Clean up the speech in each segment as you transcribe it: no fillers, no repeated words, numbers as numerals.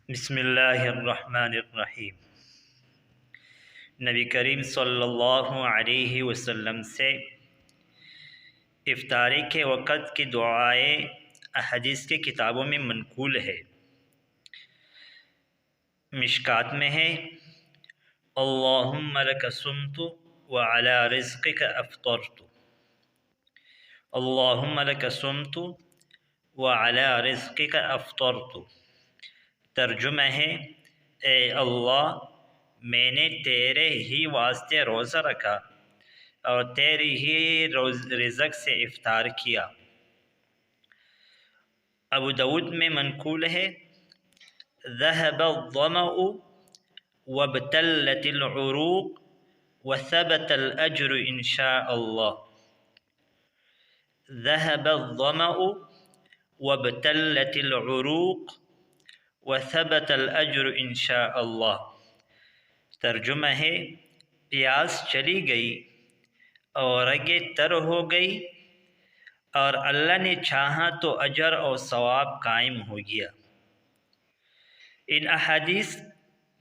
بسم اللہ الرحمن الرحیم۔ نبی کریم صلی اللہ علیہ وسلم سے افطاری کے وقت کی دعائیں احادیث کی کتابوں میں منقول ہے۔ مشکات میں ہے، اللہم لک صمت وعلی رزقک افطرت، اللہم لک صمت وعلی رزقک افطرت۔ ترجمہ ہے، اے اللہ، میں نے تیرے ہی واسطے روزہ رکھا اور تیری ہی رزق سے افطار کیا۔ ابو داود میں منقول ہے، ذهب الظمأ وابتلت العروق وثبت الأجر ان شاء اللہ۔ ذهب الظمأ وابتلت العروق وثبت الأجر ان شاء اللہ۔ ترجمہ ہے، پیاس چلی گئی اور رگیں تر ہو گئی اور اللہ نے چاہا تو اجر اور ثواب قائم ہو گیا۔ ان احادیث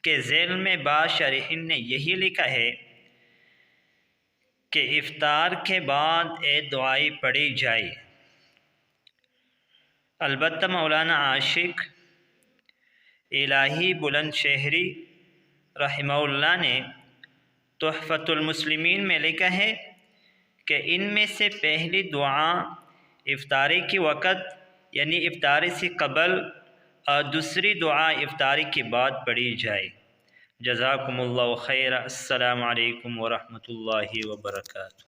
کے ذیل میں بعض شارحین نے یہی لکھا ہے کہ افطار کے بعد یہ دعائیں پڑھی جائے۔ البتہ مولانا عاشق الہی بلند شہری رحمہ اللہ نے تحفۃ المسلمین میں لکھا ہے کہ ان میں سے پہلی دعا افطاری کے وقت یعنی افطاری سے قبل اور دوسری دعا افطاری کے بعد پڑھی جائے۔ جزاکم اللہ خیر۔ السلام علیکم ورحمۃ اللہ وبرکاتہ۔